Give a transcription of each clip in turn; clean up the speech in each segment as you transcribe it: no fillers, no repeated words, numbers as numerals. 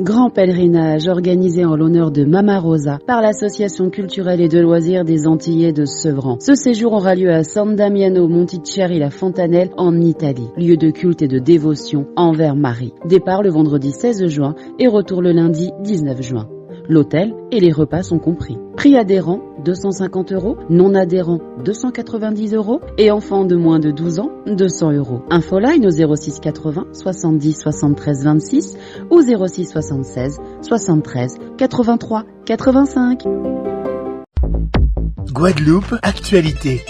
Grand pèlerinage organisé en l'honneur de Mama Rosa par l'Association culturelle et de loisirs des Antillais de Sevran. Ce séjour aura lieu à San Damiano Montichiari la Fontanelle en Italie, lieu de culte et de dévotion envers Marie. Départ le vendredi 16 juin et retour le lundi 19 juin. L'hôtel et les repas sont compris. Prix adhérent 250 €, non adhérent 290 € et enfants de moins de 12 ans 200 €. Infoline au 06 80 70 73 26 ou 06 76 73 83 85. Guadeloupe, actualité.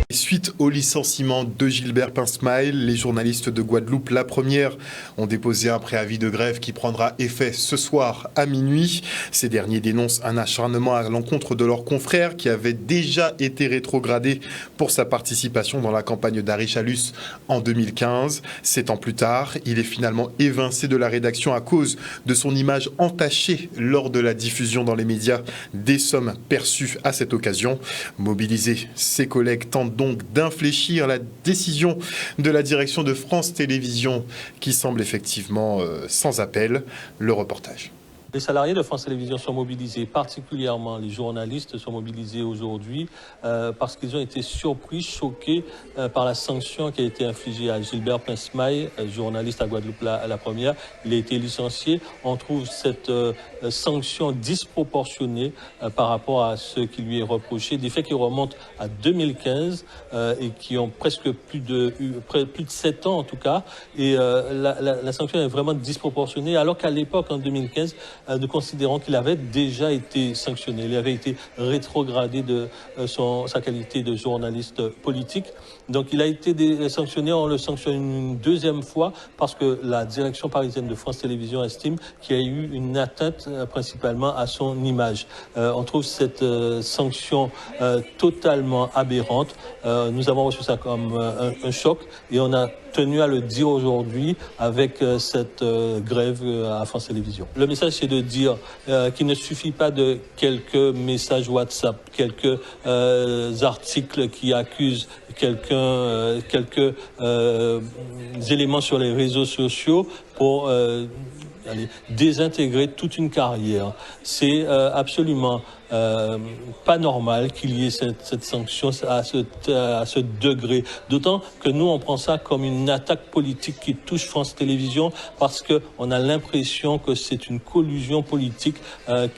Suite au licenciement de Gilbert Pinsmail, les journalistes de Guadeloupe, la première, ont déposé un préavis de grève qui prendra effet ce soir à minuit. Ces derniers dénoncent un acharnement à l'encontre de leurs confrères qui avait déjà été rétrogradé pour sa participation dans la campagne d'Harry Chalus en 2015. 7 ans plus tard, il est finalement évincé de la rédaction à cause de son image entachée lors de la diffusion dans les médias des sommes perçues à cette occasion. Mobilisés, ses collègues tentent donc d'infléchir la décision de la direction de France Télévisions qui semble effectivement sans appel. Le reportage. Les salariés de France Télévisions sont mobilisés, particulièrement les journalistes sont mobilisés aujourd'hui parce qu'ils ont été surpris, choqués par la sanction qui a été infligée à Gilbert Pinsmail, journaliste à Guadeloupe la première. Il a été licencié. On trouve cette sanction disproportionnée par rapport à ce qui lui est reproché, des faits qui remontent à 2015 et qui ont presque plus de 7 ans en tout cas. Et la sanction est vraiment disproportionnée alors qu'à l'époque, en 2015, nous considérons qu'il avait déjà été sanctionné. Il avait été rétrogradé de sa qualité de journaliste politique. Donc il a été sanctionné, on le sanctionne une deuxième fois parce que la direction parisienne de France Télévisions estime qu'il y a eu une atteinte principalement à son image. On trouve cette sanction totalement aberrante. Nous avons reçu ça comme un choc et on a tenu à le dire aujourd'hui avec cette grève à France Télévisions. Le message, c'est de dire qu'il ne suffit pas de quelques messages WhatsApp, quelques articles qui accusent quelques éléments sur les réseaux sociaux pour désintégrer toute une carrière. C'est absolument pas normal qu'il y ait cette sanction à ce degré. D'autant que nous, on prend ça comme une attaque politique qui touche France Télévisions parce qu'on a l'impression que c'est une collusion politique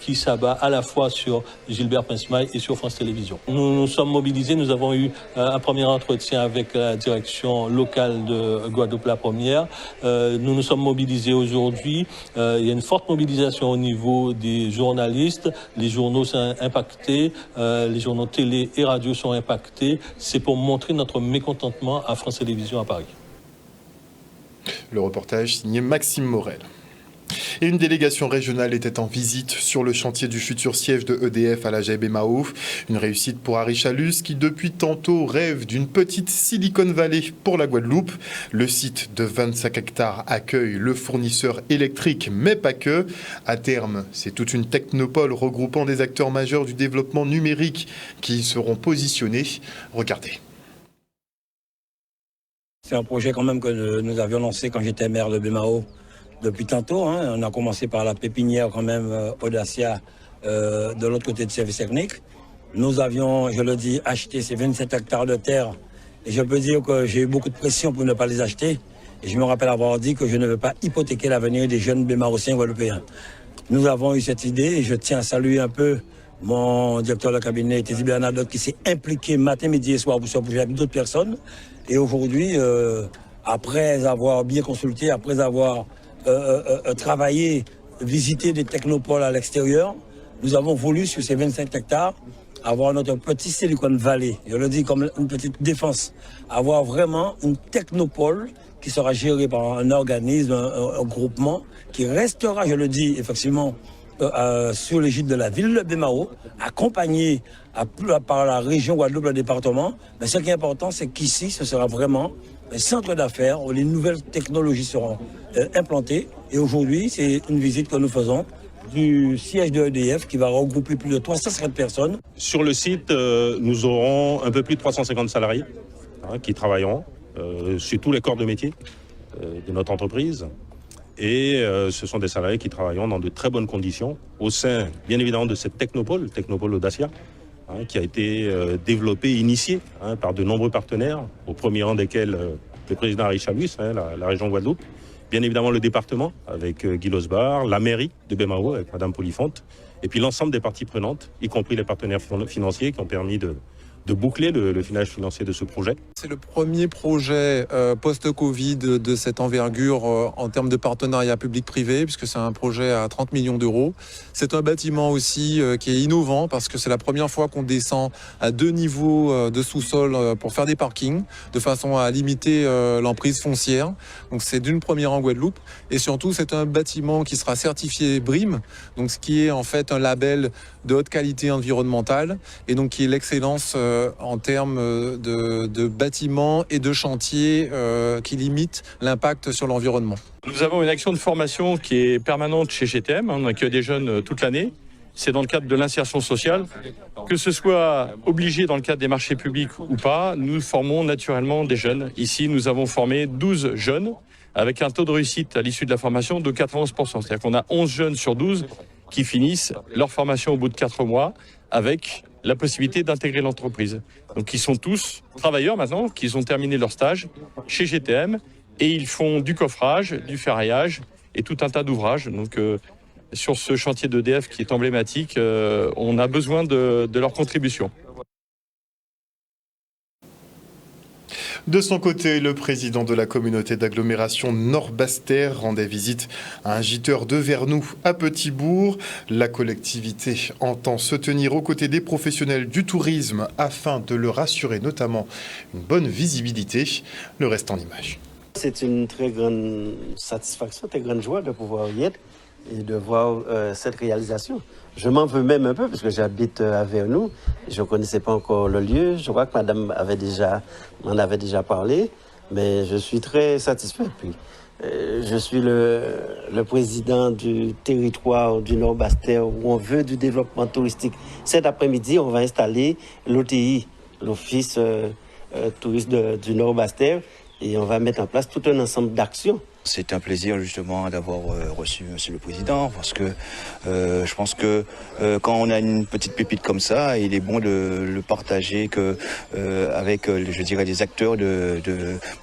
qui s'abat à la fois sur Gilbert Pinsmail et sur France Télévisions. Nous nous sommes mobilisés, nous avons eu un premier entretien avec la direction locale de Guadeloupe la première. Nous nous sommes mobilisés aujourd'hui. Il y a une forte mobilisation au niveau des journalistes. Les journaux sont impactés, les journaux télé et radio sont impactés. C'est pour montrer notre mécontentement à France Télévisions à Paris. Le reportage signé Maxime Morel. Et une délégation régionale était en visite sur le chantier du futur siège de EDF à la Jaébé-Mao. Une réussite pour Harry Chalus qui depuis tantôt rêve d'une petite Silicon Valley pour la Guadeloupe. Le site de 25 hectares accueille le fournisseur électrique, mais pas que. À terme, c'est toute une technopole regroupant des acteurs majeurs du développement numérique qui y seront positionnés. Regardez. C'est un projet quand même que nous avions lancé quand j'étais maire de Bémao. Depuis tantôt, on a commencé par la pépinière quand même Audacia de l'autre côté de service technique. Nous avions, je le dis, acheté ces 27 hectares de terre et je peux dire que j'ai eu beaucoup de pression pour ne pas les acheter. Et je me rappelle avoir dit que je ne veux pas hypothéquer l'avenir des jeunes bémarossiens guadeloupéens. Nous avons eu cette idée et je tiens à saluer un peu mon directeur de cabinet, Tézi Bernadotte, qui s'est impliqué matin, midi et soir pour ce projet avec d'autres personnes. Et aujourd'hui, après avoir bien consulté, après avoir travailler, visiter des technopoles à l'extérieur. Nous avons voulu, sur ces 25 hectares, avoir notre petit Silicon Valley, je le dis comme une petite défense, avoir vraiment une technopole qui sera gérée par un organisme, un groupement, qui restera, je le dis effectivement, sur l'égide de la ville de Bémao, accompagné par la région Guadeloupe, le département. Mais ce qui est important, c'est qu'ici, ce sera vraiment un centre d'affaires où les nouvelles technologies seront implantées. Et aujourd'hui, c'est une visite que nous faisons du siège de EDF qui va regrouper plus de 350 personnes. Sur le site, nous aurons un peu plus de 350 salariés qui travailleront sur tous les corps de métier de notre entreprise. Et ce sont des salariés qui travailleront dans de très bonnes conditions au sein, bien évidemment, de cette technopole, le technopole Audacia, qui a été développé, initié par de nombreux partenaires, au premier rang desquels le président Harry Chalus, la région Guadeloupe, bien évidemment le département avec Guy Losbar, la mairie de Bemao avec Madame Polifonte, et puis l'ensemble des parties prenantes, y compris les partenaires financiers qui ont permis de boucler le finage financier de ce projet. C'est le premier projet post-Covid de cette envergure en termes de partenariat public-privé, puisque c'est un projet à 30 millions d'euros. C'est un bâtiment aussi qui est innovant, parce que c'est la première fois qu'on descend à 2 niveaux de sous-sol pour faire des parkings, de façon à limiter l'emprise foncière. Donc c'est d'une première en Guadeloupe. Et surtout, c'est un bâtiment qui sera certifié BREEAM, donc ce qui est en fait un label de haute qualité environnementale, et donc qui est l'excellence en termes de bâtiments et de chantiers qui limitent l'impact sur l'environnement. Nous avons une action de formation qui est permanente chez GTM, on accueille des jeunes toute l'année. C'est dans le cadre de l'insertion sociale. Que ce soit obligé dans le cadre des marchés publics ou pas, nous formons naturellement des jeunes. Ici, nous avons formé 12 jeunes avec un taux de réussite à l'issue de la formation de 91%. C'est-à-dire qu'on a 11 jeunes sur 12 qui finissent leur formation au bout de 4 mois avec la possibilité d'intégrer l'entreprise. Donc ils sont tous travailleurs maintenant, qu'ils ont terminé leur stage chez GTM et ils font du coffrage, du ferraillage et tout un tas d'ouvrages. Donc sur ce chantier d'EDF qui est emblématique, on a besoin de leur contribution. De son côté, le président de la communauté d'agglomération Nord-Bastère rendait visite à un giteur de Vernoux à Petit-Bourg. La collectivité entend se tenir aux côtés des professionnels du tourisme afin de leur assurer notamment une bonne visibilité. Le reste en images. C'est une très grande satisfaction, très grande joie de pouvoir y être et de voir cette réalisation. Je m'en veux même un peu parce que j'habite à Vernoux. Je ne connaissais pas encore le lieu. Je crois que madame m'en avait déjà parlé, mais je suis très satisfait. Puis, je suis le président du territoire du Nord-Bastère où on veut du développement touristique. Cet après-midi, on va installer l'OTI, l'Office touriste du Nord-Bastère, et on va mettre en place tout un ensemble d'actions. C'est un plaisir justement d'avoir reçu Monsieur le Président parce que je pense que quand on a une petite pépite comme ça, il est bon de le partager avec, je dirais, les acteurs de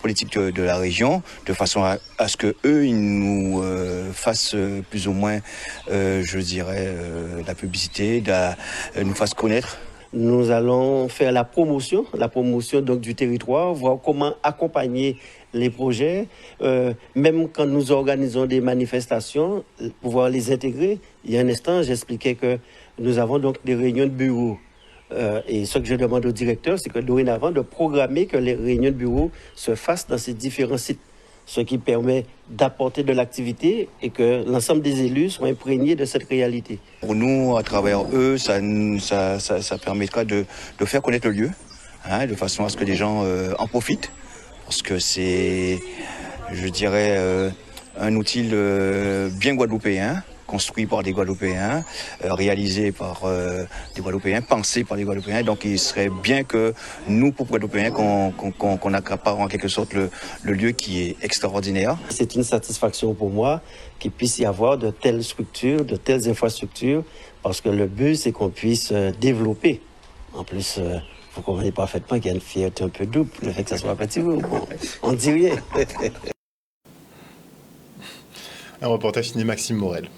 politique de la région, de façon à ce que eux ils nous fassent plus ou moins, je dirais, la publicité, nous fassent connaître. Nous allons faire la promotion donc du territoire, voir comment accompagner les projets, même quand nous organisons des manifestations, pouvoir les intégrer. Il y a un instant, j'expliquais que nous avons donc des réunions de bureau. Et ce que je demande au directeur, c'est que dorénavant, de programmer que les réunions de bureau se fassent dans ces différents sites, ce qui permet d'apporter de l'activité et que l'ensemble des élus soient imprégnés de cette réalité. Pour nous, à travers eux, ça permettra de faire connaître le lieu, de façon à ce que les gens en profitent. Parce que c'est, je dirais, un outil bien guadeloupéen, construit par des Guadeloupéens, réalisé par des Guadeloupéens, pensé par des Guadeloupéens. Donc il serait bien que nous, pour Guadeloupéens, qu'on accapare en quelque sorte le lieu qui est extraordinaire. C'est une satisfaction pour moi qu'il puisse y avoir de telles structures, de telles infrastructures, parce que le but, c'est qu'on puisse développer. En plus, vous comprenez parfaitement qu'il y a une fierté un peu double, le fait que ça soit à Petit-Bourg. On ne dit rien. Un reportage signé Maxime Morel.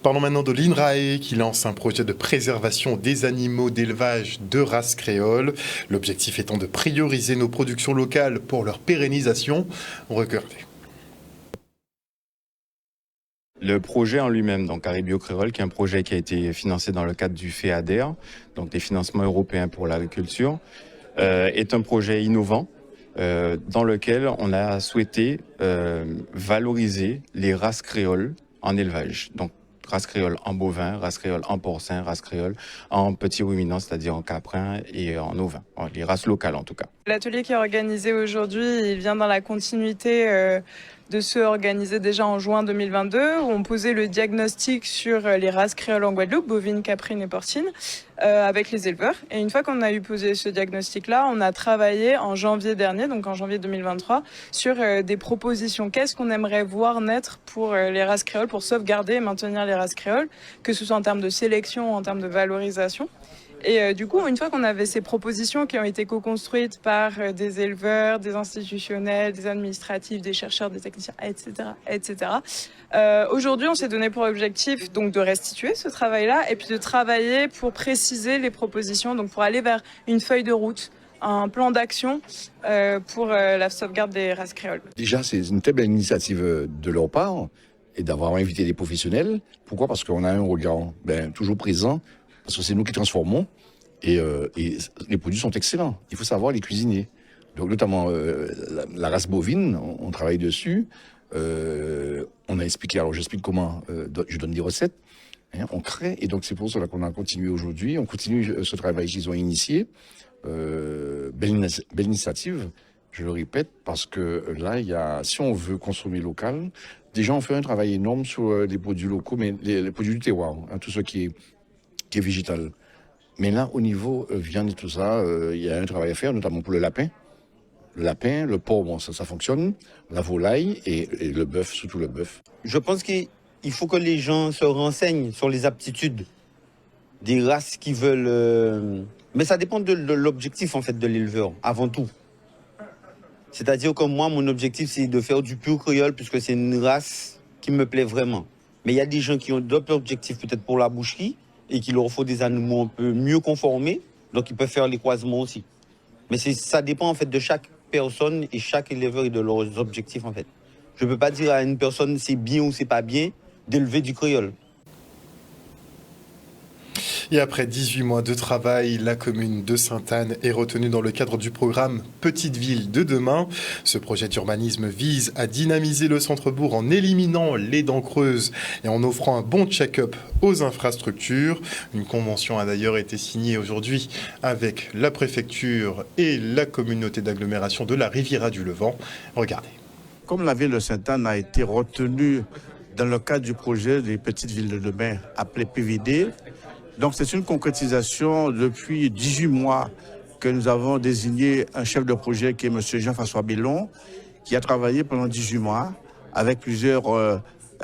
Parlons maintenant de l'INRAE qui lance un projet de préservation des animaux d'élevage de race créole. L'objectif étant de prioriser nos productions locales pour leur pérennisation. Regardez. Le projet en lui-même, donc Caribio Créole, qui est un projet qui a été financé dans le cadre du FEADER, donc des financements européens pour l'agriculture, est un projet innovant dans lequel on a souhaité valoriser les races créoles en élevage. Donc race créole en bovin, race créole en porcin, race créole en petits ruminants, c'est-à-dire en caprin et en ovin, les races locales en tout cas. L'atelier qui est organisé aujourd'hui, il vient dans la continuité de ceux organisés déjà en juin 2022, où on posait le diagnostic sur les races créoles en Guadeloupe, bovines, caprines et porcines, avec les éleveurs. Et une fois qu'on a eu posé ce diagnostic-là, on a travaillé en janvier dernier, donc en janvier 2023, sur des propositions. Qu'est-ce qu'on aimerait voir naître pour les races créoles, pour sauvegarder et maintenir les races créoles, que ce soit en termes de sélection, en termes de valorisation. Et du coup, une fois qu'on avait ces propositions qui ont été co-construites par des éleveurs, des institutionnels, des administratifs, des chercheurs, des techniciens, etc., aujourd'hui, on s'est donné pour objectif donc de restituer ce travail-là et puis de travailler pour préciser les propositions, donc pour aller vers une feuille de route, un plan d'action pour la sauvegarde des races créoles. Déjà, c'est une très belle initiative de leur part et d'avoir invité des professionnels. Pourquoi ? Parce qu'on a un regard toujours présent. Parce que c'est nous qui transformons et les produits sont excellents. Il faut savoir les cuisiner. Donc notamment la race bovine, on travaille dessus. On a expliqué, alors j'explique comment, je donne des recettes. On crée et donc c'est pour cela qu'on a continué aujourd'hui. On continue ce travail qu'ils ont initié. Belle initiative, je le répète, parce que là, si on veut consommer local, déjà on fait un travail énorme sur les produits locaux, mais les produits du terroir, tout ce qui est végétal. Mais là, au niveau viande et tout ça, il y a un travail à faire, notamment pour le lapin. Le lapin, le porc, bon, ça fonctionne. La volaille et le bœuf, surtout le bœuf. Je pense qu'il faut que les gens se renseignent sur les aptitudes des races qui veulent... Mais ça dépend de l'objectif, en fait, de l'éleveur, avant tout. C'est-à-dire que moi, mon objectif, c'est de faire du pur créole, puisque c'est une race qui me plaît vraiment. Mais il y a des gens qui ont d'autres objectifs, peut-être pour la boucherie, et qu'il leur faut des animaux un peu mieux conformés, donc ils peuvent faire les croisements aussi. Mais ça dépend en fait de chaque personne et chaque éleveur et de leurs objectifs en fait. Je ne peux pas dire à une personne c'est bien ou c'est pas bien d'élever du créole. Et après 18 mois de travail, la commune de Sainte-Anne est retenue dans le cadre du programme Petite Ville de demain. Ce projet d'urbanisme vise à dynamiser le centre-bourg en éliminant les dents creuses et en offrant un bon check-up aux infrastructures. Une convention a d'ailleurs été signée aujourd'hui avec la préfecture et la communauté d'agglomération de la Riviera du Levant. Regardez. Comme la ville de Sainte-Anne a été retenue dans le cadre du projet des Petites Villes de demain appelé PVD, donc c'est une concrétisation depuis 18 mois que nous avons désigné un chef de projet qui est M. Jean-François Bellon, qui a travaillé pendant 18 mois avec plusieurs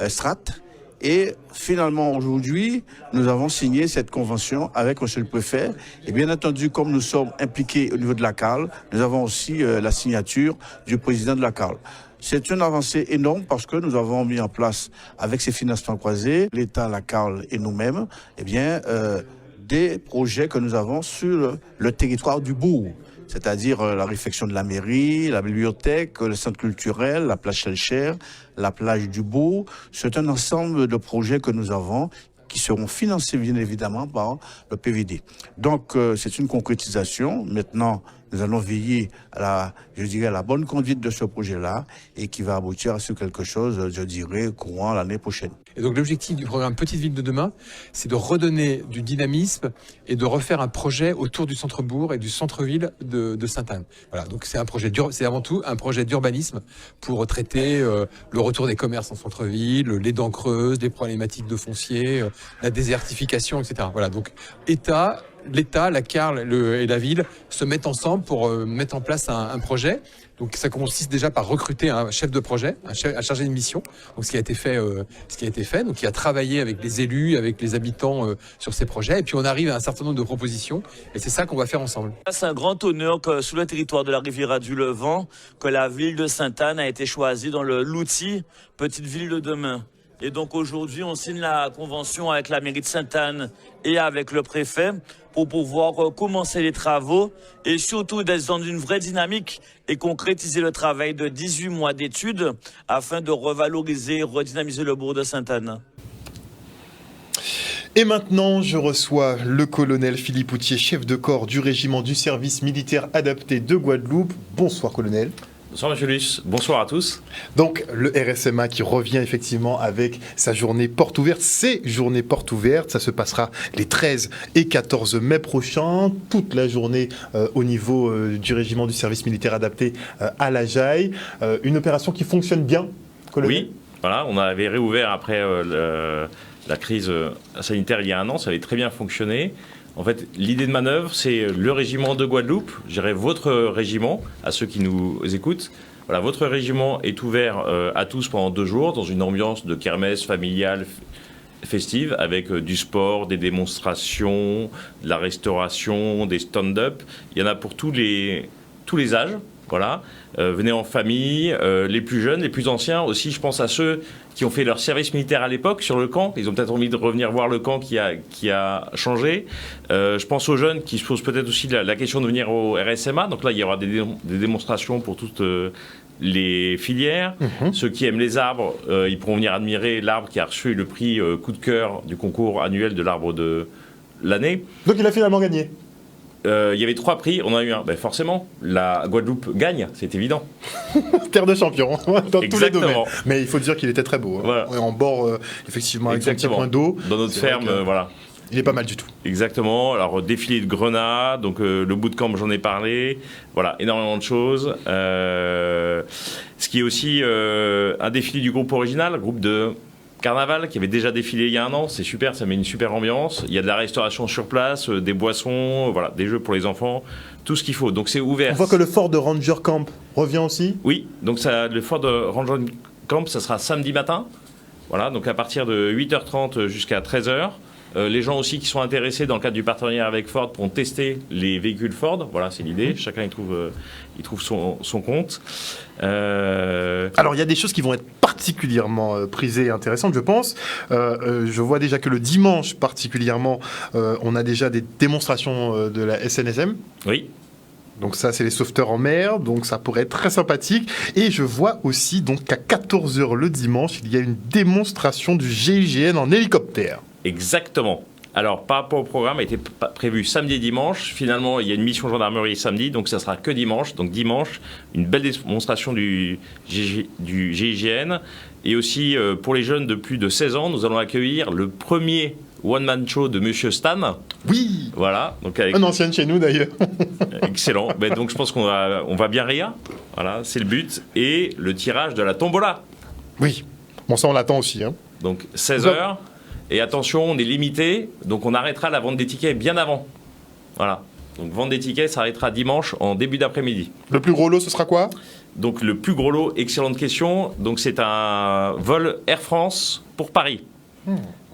strates. Et finalement, aujourd'hui, nous avons signé cette convention avec M. le préfet. Et bien entendu, comme nous sommes impliqués au niveau de la CAL, nous avons aussi la signature du président de la CAL. C'est une avancée énorme parce que nous avons mis en place, avec ces financements croisés, l'État, la CAL et nous-mêmes, des projets que nous avons sur le territoire du bourg. C'est-à-dire la réfection de la mairie, la bibliothèque, le centre culturel, la plage Chelcher, la plage du bourg. C'est un ensemble de projets que nous avons qui seront financés bien évidemment par le PVD. Donc c'est une concrétisation. Maintenant, nous allons veiller à la bonne conduite de ce projet-là et qui va aboutir sur quelque chose, je dirais, courant l'année prochaine. Et donc l'objectif du programme Petite Ville de demain, c'est de redonner du dynamisme et de refaire un projet autour du centre-bourg et du centre-ville de Sainte-Anne. Voilà, donc c'est avant tout un projet d'urbanisme pour traiter le retour des commerces en centre-ville, les dents creuses, les problématiques de foncier, la désertification, etc. Voilà, donc l'État, la CARL et la ville se mettent ensemble pour mettre en place un projet. Donc ça consiste déjà par recruter un chef de projet, un chargé de mission. Donc ce qui a été fait, donc qui a travaillé avec les élus, avec les habitants sur ces projets. Et puis on arrive à un certain nombre de propositions. Et c'est ça qu'on va faire ensemble. C'est un grand honneur que sur le territoire de la Riviera du Levant, que la ville de Sainte-Anne a été choisie dans l'outil Petite Ville de demain. Et donc aujourd'hui, on signe la convention avec la mairie de Sainte-Anne et avec le préfet pour pouvoir commencer les travaux et surtout d'être dans une vraie dynamique et concrétiser le travail de 18 mois d'études afin de revaloriser et redynamiser le bourg de Sainte-Anne. Et maintenant, je reçois le colonel Philippe Outier, chef de corps du régiment du service militaire adapté de Guadeloupe. Bonsoir colonel. Bonsoir M. Luce, bonsoir à tous. Donc le RSMA qui revient effectivement avec sa journée porte ouverte, ces journées portes ouvertes, ça se passera les 13 et 14 mai prochains, toute la journée au niveau du régiment du service militaire adapté à la Jaille. Une opération qui fonctionne bien. Oui, voilà, on avait réouvert après la crise sanitaire il y a 1 an, ça avait très bien fonctionné. En fait, l'idée de manœuvre, c'est le régiment de Guadeloupe, je dirais votre régiment, à ceux qui nous écoutent. Voilà, votre régiment est ouvert à tous pendant 2 jours, dans une ambiance de kermesse familiale, festive, avec du sport, des démonstrations, de la restauration, des stand-up. Il y en a pour tous les âges. Voilà, venez en famille, les plus jeunes, les plus anciens aussi. Je pense à ceux qui ont fait leur service militaire à l'époque sur le camp. Ils ont peut-être envie de revenir voir le camp qui a changé. Je pense aux jeunes qui se posent peut-être aussi la question de venir au RSMA. Donc là, il y aura des démonstrations pour toutes les filières. Ceux qui aiment les arbres, ils pourront venir admirer l'arbre qui a reçu le prix coup de cœur du concours annuel de l'arbre de l'année. Donc il a finalement gagné. Il y avait 3 prix, on en a eu un. Ben forcément, la Guadeloupe gagne, c'est évident. Terre de champion, dans tous les domaines. Exactement. Mais il faut dire qu'il était très beau. Hein. Voilà. En bord, effectivement, avec un petit point d'eau. Dans notre ferme, voilà. Il est pas mal du tout. Exactement. Alors, défilé de grenades, donc le bootcamp, j'en ai parlé. Voilà, énormément de choses. Ce qui est aussi un défilé du groupe original, groupe de Carnaval, qui avait déjà défilé il y a 1 an. C'est super, ça met une super ambiance. Il y a de la restauration sur place, des boissons, voilà, des jeux pour les enfants, tout ce qu'il faut. Donc c'est ouvert. On voit que le fort de Ranger Camp revient aussi. Oui, donc le fort de Ranger Camp, ça sera samedi matin. Voilà, donc à partir de 8h30 jusqu'à 13h. Les gens aussi qui sont intéressés dans le cadre du partenariat avec Ford pourront tester les véhicules Ford. Voilà, c'est l'idée. Chacun y trouve son compte. Alors, il y a des choses qui vont être particulièrement prisées et intéressantes, je pense. Je vois déjà que le dimanche, particulièrement, on a déjà des démonstrations de la SNSM. Oui. Donc ça, c'est les sauveteurs en mer, donc ça pourrait être très sympathique. Et je vois aussi donc qu'à 14h le dimanche, il y a une démonstration du GIGN en hélicoptère. Exactement. Alors, par rapport au programme, il était prévu samedi et dimanche. Finalement, il y a une mission gendarmerie samedi, donc ça sera que dimanche. Donc dimanche, une belle démonstration du GIGN. Et aussi, pour les jeunes de plus de 16 ans, nous allons accueillir le premier one-man show de Monsieur Stan. Oui. Voilà. Donc avec un ancien de chez nous, d'ailleurs. Excellent. Ben, donc je pense qu'on va bien rire. Voilà, c'est le but. Et le tirage de la tombola. Oui. Bon, ça, on l'attend aussi. Hein. Donc 16h. Et attention, on est limité, donc on arrêtera la vente des tickets bien avant. Voilà. Donc vente des tickets s'arrêtera dimanche en début d'après-midi. Le plus gros lot, ce sera quoi ? Donc le plus gros lot, excellente question. Donc c'est un vol Air France pour Paris.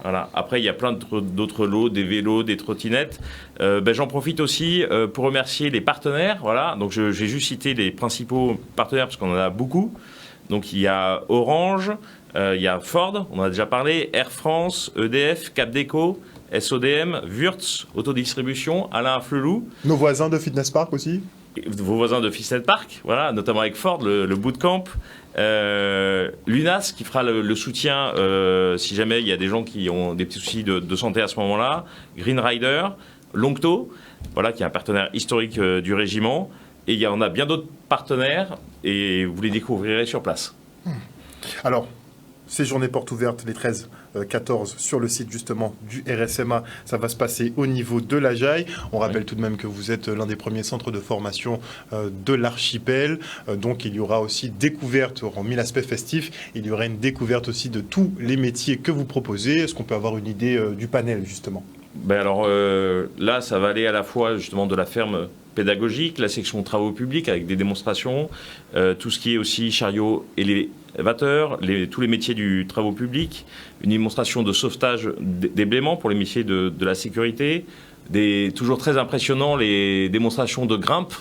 Voilà. Après, il y a plein d'autres lots, des vélos, des trottinettes. J'en profite aussi pour remercier les partenaires. Voilà. Donc j'ai juste cité les principaux partenaires parce qu'on en a beaucoup. Donc il y a Orange. Il y a Ford, on en a déjà parlé, Air France, EDF, Capdeco, SODM, Wurtz, Autodistribution, Alain Flelou. Nos voisins de Fitness Park aussi. Vos voisins de Fitness Park, voilà, notamment avec Ford, le bootcamp. L'UNAS qui fera le soutien si jamais il y a des gens qui ont des petits soucis de santé à ce moment-là. Green Rider, Longto, voilà, qui est un partenaire historique du régiment. Et il y en a bien d'autres partenaires et vous les découvrirez sur place. Alors, ces journées portes ouvertes, les 13-14, sur le site justement du RSMA, ça va se passer au niveau de la Jaille. On rappelle tout de même que vous êtes l'un des premiers centres de formation de l'archipel. Donc il y aura aussi découverte, hormis l'aspect festif, il y aura une découverte aussi de tous les métiers que vous proposez. Est-ce qu'on peut avoir une idée du panel justement ? Alors là, ça va aller à la fois justement de la ferme pédagogique, la section travaux publics avec des démonstrations, tout ce qui est aussi chariot élévateur, tous les métiers du travaux public, une démonstration de sauvetage des blaiements pour les métiers de la sécurité, toujours très impressionnant les démonstrations de grimpe,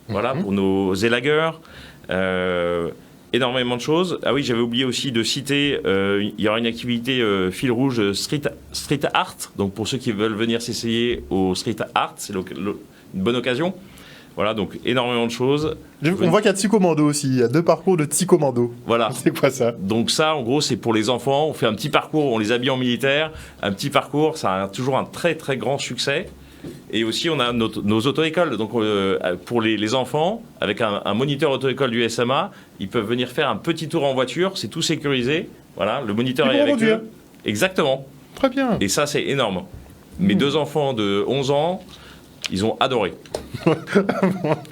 voilà, pour nos élagueurs, énormément de choses. Ah oui, j'avais oublié aussi de citer, il y aura une activité fil rouge street art, donc pour ceux qui veulent venir s'essayer au street art, c'est une bonne occasion. Voilà, donc énormément de choses. On voit qu'il y a Tsi-Commando aussi, il y a 2 parcours de Tsi-Commando. Voilà. C'est quoi ça ? Donc ça, en gros, c'est pour les enfants. On fait un petit parcours, on les habille en militaire. Un petit parcours, ça a toujours un très très grand succès. Et aussi, on a nos auto-écoles. Donc pour les enfants, avec un moniteur auto-école du SMA, ils peuvent venir faire un petit tour en voiture. C'est tout sécurisé. Voilà, le moniteur est avec eux. Exactement. Très bien. Et ça, c'est énorme. Mes 2 enfants de 11 ans... Ils ont adoré. Vous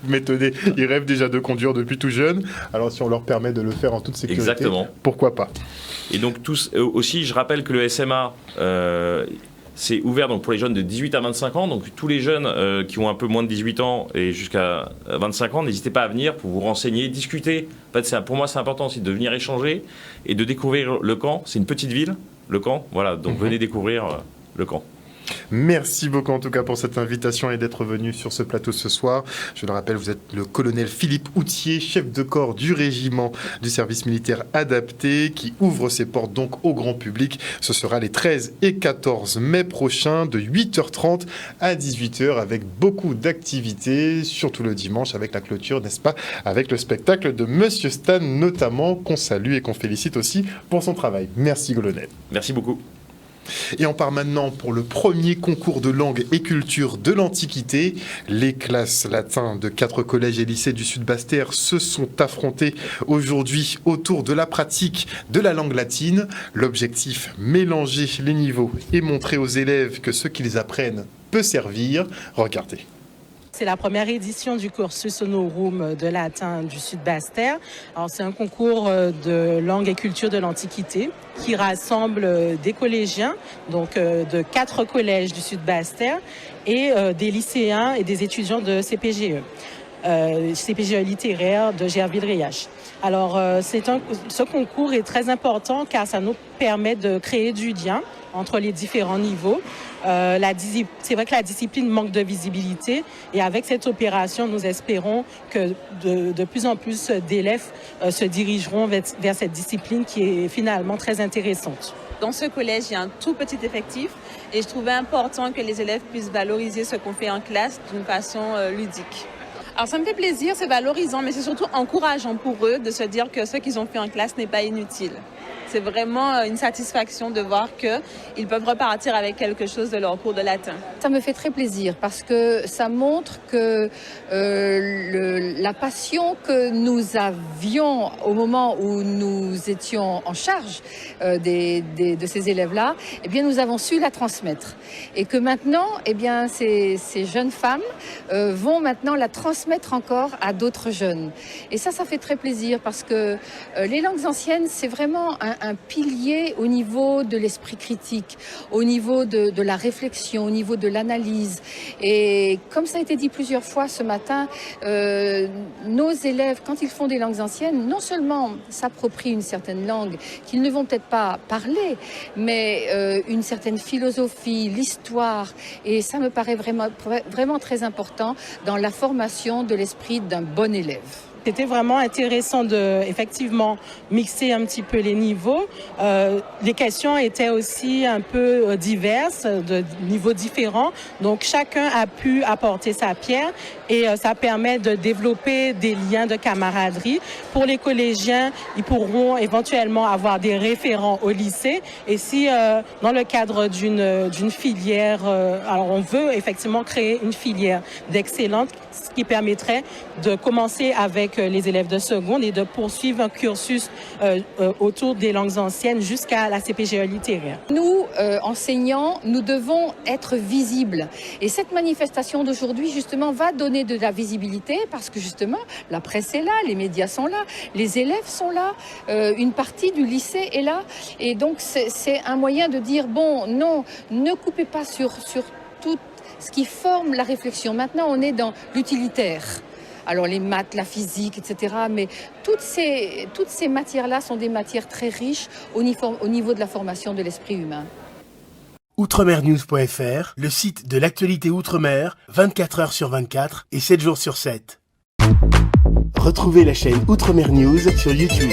m'étonnez, ils rêvent déjà de conduire depuis tout jeune. Alors si on leur permet de le faire en toute sécurité, exactement. Pourquoi pas. Et donc aussi, je rappelle que le SMA, c'est ouvert donc, pour les jeunes de 18 à 25 ans. Donc tous les jeunes qui ont un peu moins de 18 ans et jusqu'à 25 ans, n'hésitez pas à venir pour vous renseigner, discuter. En fait, pour moi, c'est important aussi de venir échanger et de découvrir le camp. C'est une petite ville, le camp. Voilà, donc venez découvrir le camp. Merci beaucoup en tout cas pour cette invitation et d'être venu sur ce plateau ce soir. Je le rappelle, vous êtes le colonel Philippe Houtier, chef de corps du régiment du service militaire adapté qui ouvre ses portes donc au grand public. Ce sera les 13 et 14 mai prochains de 8h30 à 18h avec beaucoup d'activités, surtout le dimanche avec la clôture, n'est-ce pas, avec le spectacle de Monsieur Stan notamment qu'on salue et qu'on félicite aussi pour son travail. Merci colonel. Merci beaucoup. Et on part maintenant pour le premier concours de langue et culture de l'Antiquité. Les classes latins de 4 collèges et lycées du Sud-Bastère se sont affrontées aujourd'hui autour de la pratique de la langue latine. L'objectif, mélanger les niveaux et montrer aux élèves que ce qu'ils apprennent peut servir. Regardez. C'est la première édition du cursus honorum de latin du Sud-Bastère. Alors, c'est un concours de langue et culture de l'Antiquité qui rassemble des collégiens, donc de 4 collèges du Sud-Bastère et des lycéens et des étudiants de CPGE. CPGE littéraire de Gerville-Riache. Alors, ce concours est très important car ça nous permet de créer du lien entre les différents niveaux. C'est vrai que la discipline manque de visibilité et avec cette opération, nous espérons que de plus en plus d'élèves se dirigeront vers cette discipline qui est finalement très intéressante. Dans ce collège, il y a un tout petit effectif et je trouvais important que les élèves puissent valoriser ce qu'on fait en classe d'une façon ludique. Alors ça me fait plaisir, c'est valorisant, mais c'est surtout encourageant pour eux de se dire que ce qu'ils ont fait en classe n'est pas inutile. C'est vraiment une satisfaction de voir qu'ils peuvent repartir avec quelque chose de leur cours de latin. Ça me fait très plaisir parce que ça montre que la passion que nous avions au moment où nous étions en charge de ces élèves-là, eh bien, nous avons su la transmettre. Et que maintenant, eh bien, ces jeunes femmes vont maintenant la transmettre encore à d'autres jeunes. Et ça fait très plaisir parce que les langues anciennes, c'est vraiment un pilier au niveau de l'esprit critique, au niveau de la réflexion, au niveau de l'analyse. Et comme ça a été dit plusieurs fois ce matin, nos élèves, quand ils font des langues anciennes, non seulement s'approprient une certaine langue qu'ils ne vont peut-être pas parler, mais une certaine philosophie, l'histoire. Et ça me paraît vraiment très important dans la formation de l'esprit d'un bon élève. C'était vraiment intéressant de, effectivement, mixer un petit peu les niveaux. Les questions étaient aussi un peu diverses, de niveaux différents. Donc, chacun a pu apporter sa pierre et ça permet de développer des liens de camaraderie. Pour les collégiens, ils pourront éventuellement avoir des référents au lycée. Et si, dans le cadre d'une filière, alors on veut effectivement créer une filière d'excellence, ce qui permettrait de commencer avec les élèves de seconde et de poursuivre un cursus autour des langues anciennes jusqu'à la CPGE littéraire. Nous, enseignants, nous devons être visibles. Et cette manifestation d'aujourd'hui, justement, va donner de la visibilité parce que, justement, la presse est là, les médias sont là, les élèves sont là, une partie du lycée est là. Et donc, c'est un moyen de dire, bon, non, ne coupez pas sur tout ce qui forme la réflexion. Maintenant, on est dans l'utilitaire. Alors les maths, la physique, etc. Mais toutes ces matières-là sont des matières très riches au niveau de la formation de l'esprit humain. Outremernews.fr, le site de l'actualité Outre-mer, 24 heures sur 24 et 7 jours sur 7. Retrouvez la chaîne Outremer News sur YouTube.